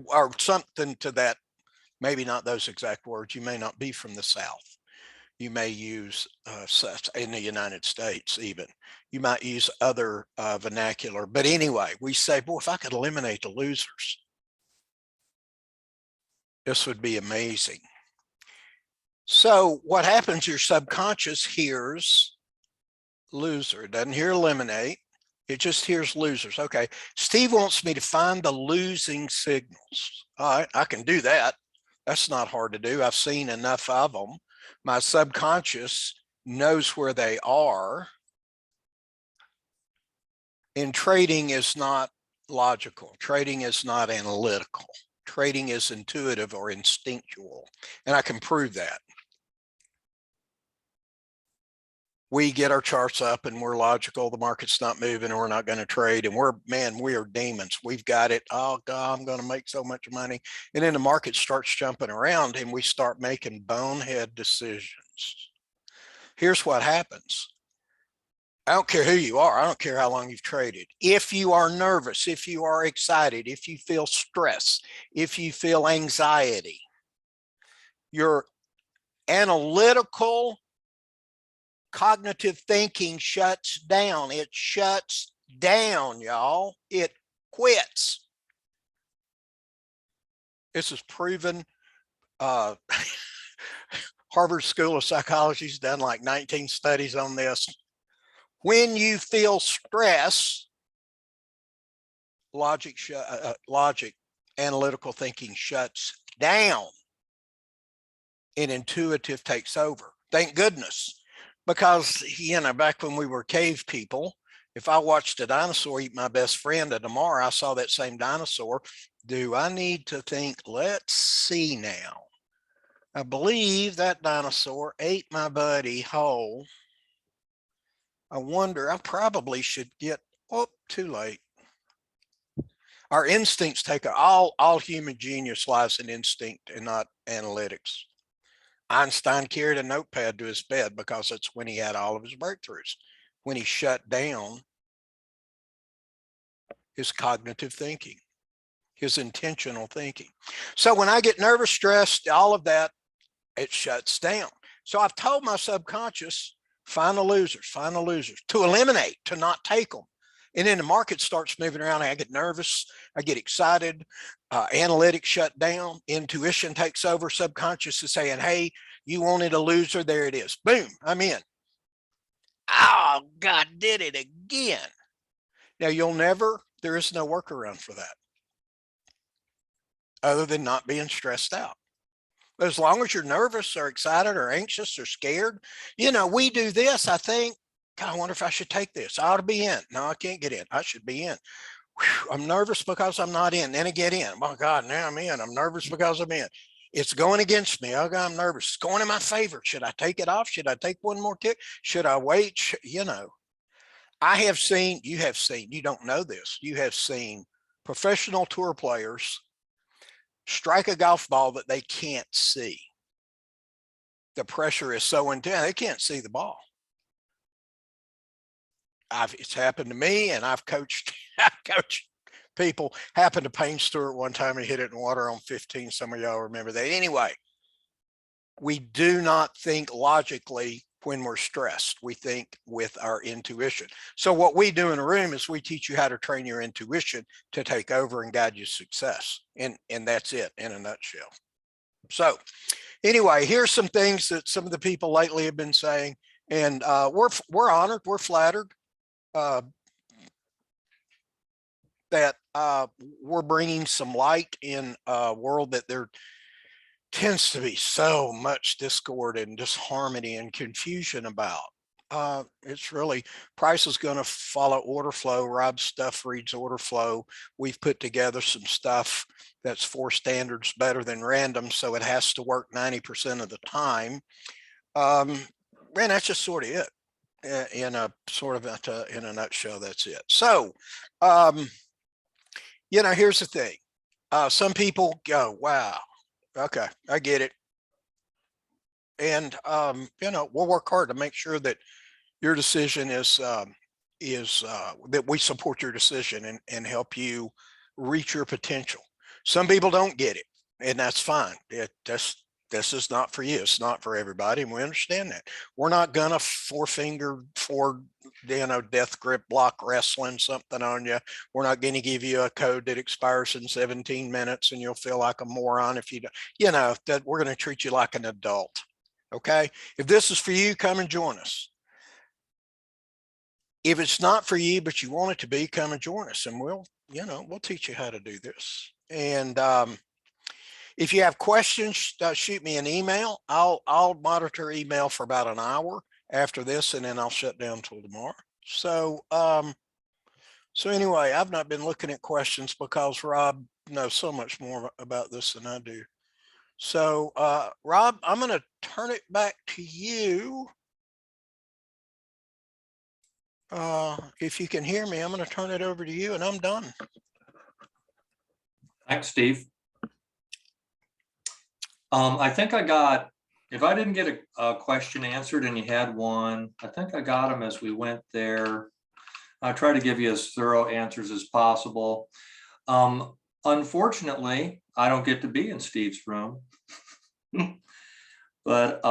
Or something to that, maybe not those exact words. You may not be from the South. You may use such in the United States, even. You might use other vernacular. But anyway, we say, boy, if I could eliminate the losers, this would be amazing. So what happens, your subconscious hears loser. It doesn't hear eliminate. It just hears losers. Okay, Steve wants me to find the losing signals. All right, I can do that. That's not hard to do. I've seen enough of them. My subconscious knows where they are. And trading is not logical. Trading is not analytical. Trading is intuitive or instinctual. And I can prove that. We get our charts up and we're logical. The market's not moving and we're not going to trade. And we are demons. We've got it. Oh God, I'm going to make so much money. And then the market starts jumping around and we start making bonehead decisions. Here's what happens. I don't care who you are. I don't care how long you've traded. If you are nervous, if you are excited, if you feel stress, if you feel anxiety, your analytical cognitive thinking shuts down. It shuts down, y'all. It quits. This is proven. Harvard School of Psychology's done like 19 studies on this. When you feel stress, logic, analytical thinking shuts down and intuitive takes over. Thank goodness. Because, you know, back when we were cave people, if I watched a dinosaur eat my best friend and tomorrow I saw that same dinosaur, do I need to think, let's see now. I believe that dinosaur ate my buddy whole. I wonder, I probably should get, oh, too late. Our instincts take all human genius lies in instinct and not analytics. Einstein carried a notepad to his bed because that's when he had all of his breakthroughs, when he shut down his cognitive thinking, his intentional thinking. So when I get nervous, stressed, all of that, it shuts down. So I've told my subconscious, find the losers, to eliminate, to not take them. And then the market starts moving around. I get nervous. I get excited. Analytics shut down. Intuition takes over. Subconscious is saying, hey, you wanted a loser. There it is. Boom, I'm in. Oh, God did it again. Now, there is no workaround for that other than not being stressed out. But as long as you're nervous or excited or anxious or scared, you know, we do this, I think, God, I wonder if I should take this. I ought to be in. No, I can't get in. I should be in. Whew, I'm nervous because I'm not in. Then I get in. Oh God, now I'm in. I'm nervous because I'm in. It's going against me. Oh God, I'm nervous. It's going in my favor. Should I take it off? Should I take one more tick? Should I wait? You know, I have seen, you have seen, you don't know this. You have seen professional tour players strike a golf ball that they can't see. The pressure is so intense, they can't see the ball. It's happened to me, and I've coached people. Happened to Payne Stewart one time. He hit it in water on 15. Some of y'all remember that. Anyway, we do not think logically when we're stressed. We think with our intuition. So what we do in a room is we teach you how to train your intuition to take over and guide you to success. And that's it in a nutshell. So anyway, here's some things that some of the people lately have been saying, and we're honored, we're flattered that we're bringing some light in a world that there tends to be so much discord and disharmony and confusion about. It's really, price is going to follow order flow. Rob's stuff reads order flow. We've put together some stuff that's 4 standards better than random, so it has to work 90% of the time. And that's just sort of it. In a sort of in a nutshell, that's it. So, you know, here's the thing. Some people go, wow, okay, I get it. And, you know, we'll work hard to make sure that your decision is that we support your decision and help you reach your potential. Some people don't get it, and that's fine. This is not for you. It's not for everybody, and we understand that. We're not gonna death grip block wrestling something on you. We're not going to give you a code that expires in 17 minutes and you'll feel like a moron if you don't, you know, that we're going to treat you like an adult. Okay, if this is for you, come and join us. If it's not for you, but you want it to be, come and join us, and we'll teach you how to do this. And if you have questions, shoot me an email. I'll monitor email for about an hour after this, and then I'll shut down till tomorrow. So so anyway, I've not been looking at questions because Rob knows so much more about this than I do. So Rob, I'm going to turn it back to you. If you can hear me, I'm going to turn it over to you, and I'm done. Thanks, Steve. I think I got, if I didn't get a question answered and you had one, I think I got them as we went there. I try to give you as thorough answers as possible. Unfortunately, I don't get to be in Steve's room. But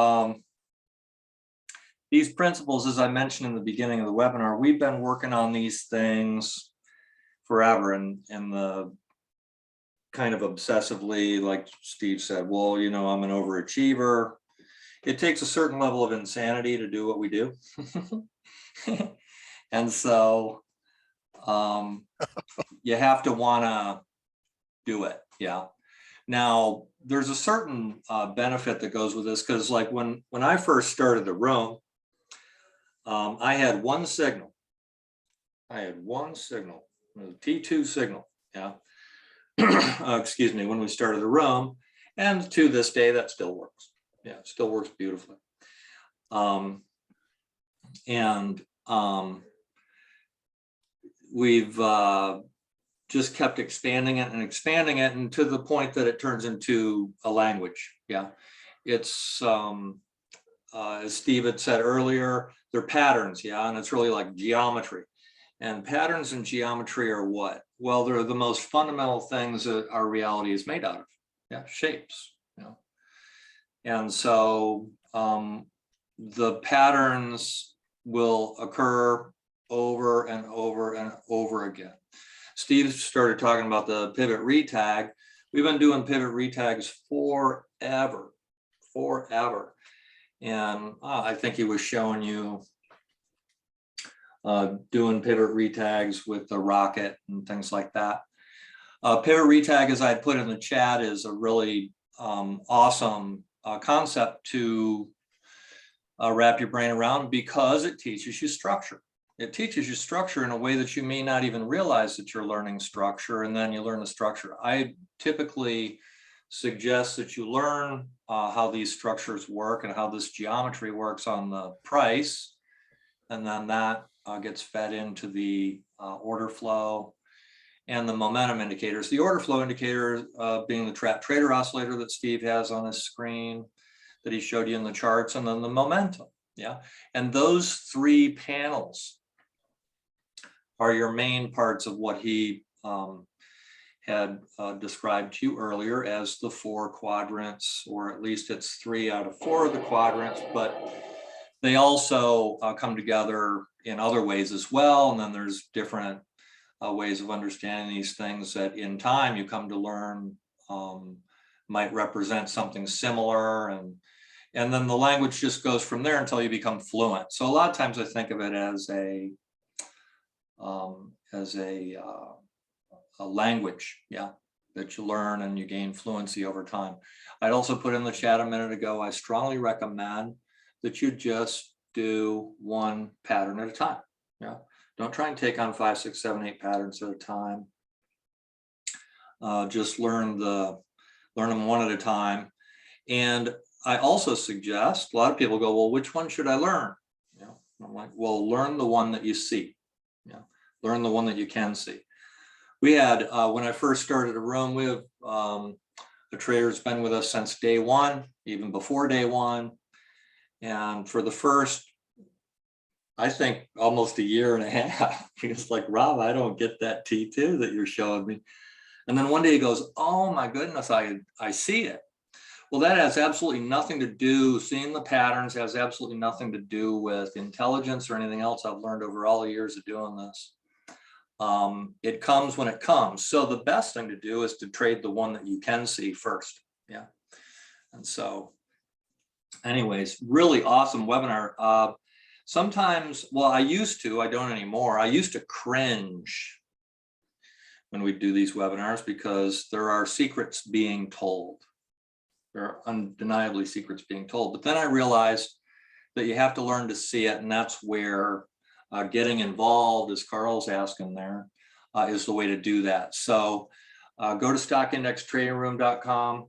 these principles, as I mentioned in the beginning of the webinar, we've been working on these things forever, and the kind of obsessively, like Steve said, well, you know, I'm an overachiever. It takes a certain level of insanity to do what we do. And so you have to want to do it. Yeah. Now, there's a certain benefit that goes with this, because like when I first started the room, I had one signal. I had one signal, a T2 signal. Yeah. Excuse me, when we started the room, and to this day that still works. Yeah, it still works beautifully. We've just kept expanding it and to the point that it turns into a language. Yeah, it's as Steve had said earlier, they're patterns. Yeah, and it's really like geometry. And patterns and geometry are what? Well, they're the most fundamental things that our reality is made out of. Yeah, shapes. Yeah. And so the patterns will occur over and over and over again. Steve started talking about the pivot retag. We've been doing pivot retags forever. And I think he was showing you doing pivot retags with the rocket and things like that. Pivot retag, as I had put in the chat, is a really awesome concept to wrap your brain around, because it teaches you structure. It teaches you structure in a way that you may not even realize that you're learning structure, and then you learn the structure. I typically suggest that you learn how these structures work and how this geometry works on the price, and then that gets fed into the order flow and the momentum indicators. The order flow indicator being the trap trader oscillator that Steve has on his screen that he showed you in the charts, and then the momentum. Yeah, and those three panels are your main parts of what he had described to you earlier as the 4 quadrants, or at least it's 3 out of 4 of the quadrants, but they also come together in other ways as well. And then there's different ways of understanding these things that in time you come to learn might represent something similar. And then the language just goes from there until you become fluent. So a lot of times I think of it as a language, yeah, that you learn and you gain fluency over time. I'd also put in the chat a minute ago, I strongly recommend that you just do one pattern at a time. Don't try and take on 5, 6, 7, 8 patterns at a time. Just learn them one at a time. And I also suggest, a lot of people go, well, which one should I learn? I'm like, well, learn the one that you see. Learn the one that you can see. We had, when I first started a room, we have a trader who's been with us since day one, even before day one. And for the first, I think, almost a year and a half, he was like, Rob, I don't get that T2 that you're showing me. And then one day he goes, oh my goodness, I see it. Well, that has absolutely nothing to do, seeing the patterns has absolutely nothing to do with intelligence or anything else I've learned over all the years of doing this. It comes when it comes. So the best thing to do is to trade the one that you can see first. And so anyways, really awesome webinar. Sometimes, well, I don't anymore. I used to cringe when we do these webinars because there are secrets being told. There are undeniably secrets being told. But then I realized that you have to learn to see it. And that's where getting involved, as Carl's asking there, is the way to do that. So go to stockindextradingroom.com.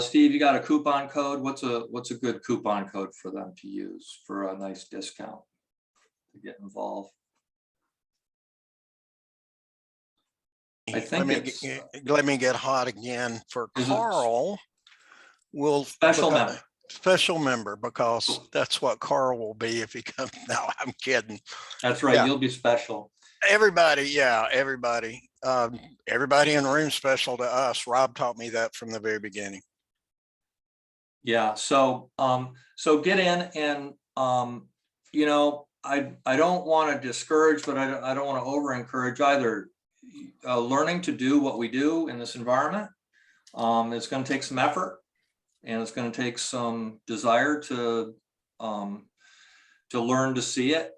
Steve, you got a coupon code? What's a good coupon code for them to use for a nice discount to get involved? I think let me get hot again for Carl. Will special member, because that's what Carl will be if he comes. No, I'm kidding. That's right. Yeah. You'll be special. Everybody, everybody in the room special to us. Rob taught me that from the very beginning. Yeah. So get in, and I don't want to discourage, but I don't want to over encourage either. Learning to do what we do in this environment, it's going to take some effort. And it's going to take some desire to learn to see it.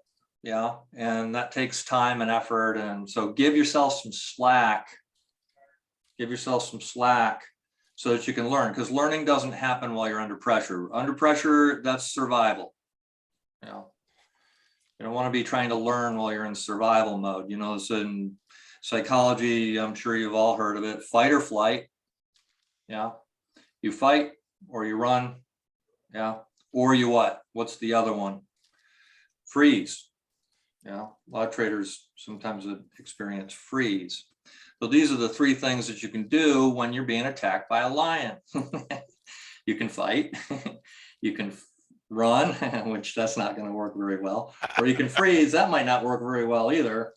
And that takes time and effort. And so give yourself some slack. Give yourself some slack so that you can learn, because learning doesn't happen while you're under pressure. Under pressure, that's survival. You don't want to be trying to learn while you're in survival mode. It's in psychology, I'm sure you've all heard of it, fight or flight. You fight or you run, or you what? What's the other one? Freeze. A lot of traders sometimes experience freeze. So these are the three things that you can do when you're being attacked by a lion. You can fight, you can run, which that's not going to work very well, or you can freeze. That might not work very well either.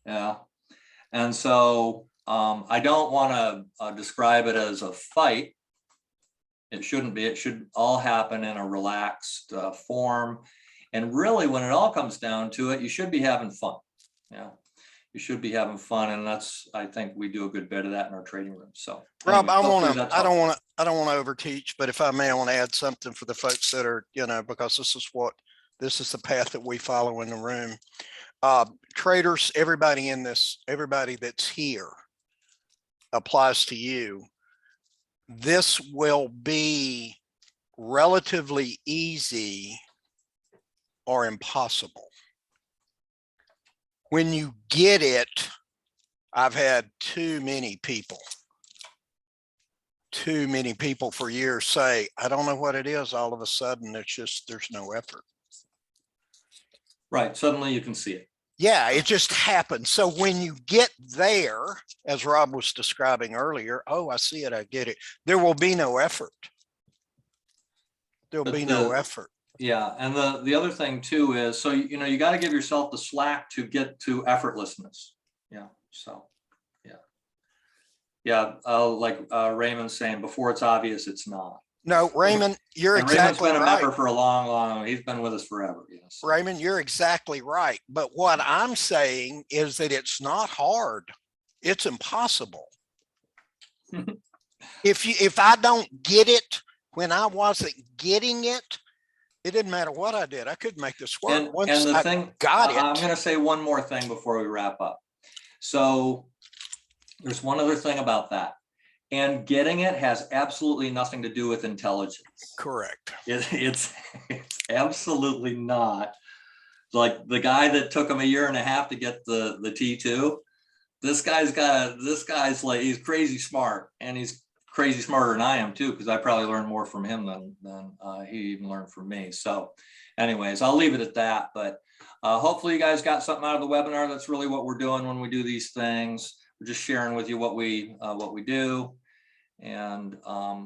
And so I don't want to describe it as a fight. It shouldn't be. It should all happen in a relaxed form. And really, when it all comes down to it, you should be having fun. You should be having fun, and I think we do a good bit of that in our trading room. So, Rob, I don't want to overteach, but if I may, I want to add something for the folks that are, because this is the path that we follow in the room. Traders, everybody that's here applies to you. This will be relatively easy or impossible. When you get it, I've had too many people for years say, I don't know what it is. All of a sudden, it's just, there's no effort. Right. Suddenly you can see it. Yeah, it just happens. So when you get there, as Rob was describing earlier, oh, I see it, I get it. There will be no effort. There'll be no effort. Yeah, and the other thing too is, so you got to give yourself the slack to get to effortlessness. Like Raymond's saying, before it's obvious, it's not. No, Raymond, you're exactly right. Raymond's been a member for a long, he's been with us forever. Yes. Raymond, you're exactly right. But what I'm saying is that it's not hard. It's impossible. If I don't get it when I wasn't getting it, it didn't matter what I did. I couldn't make this work. And the thing, got it. I'm going to say one more thing before we wrap up. So there's one other thing about that. And getting it has absolutely nothing to do with intelligence. Correct. It's absolutely not. Like the guy that took him a year and a half to get the T2, this guy's like, he's crazy smart, and he's crazy smarter than I am too, because I probably learned more from him than he even learned from me. So anyways, I'll leave it at that. But hopefully you guys got something out of the webinar. That's really what we're doing when we do these things. We're just sharing with you what we do. And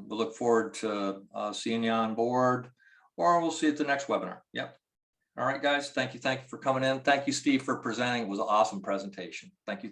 we look forward to seeing you on board, or we'll see you at the next webinar. Yep. All right, guys. Thank you for coming in. Thank you, Steve, for presenting. It was an awesome presentation. Thank you.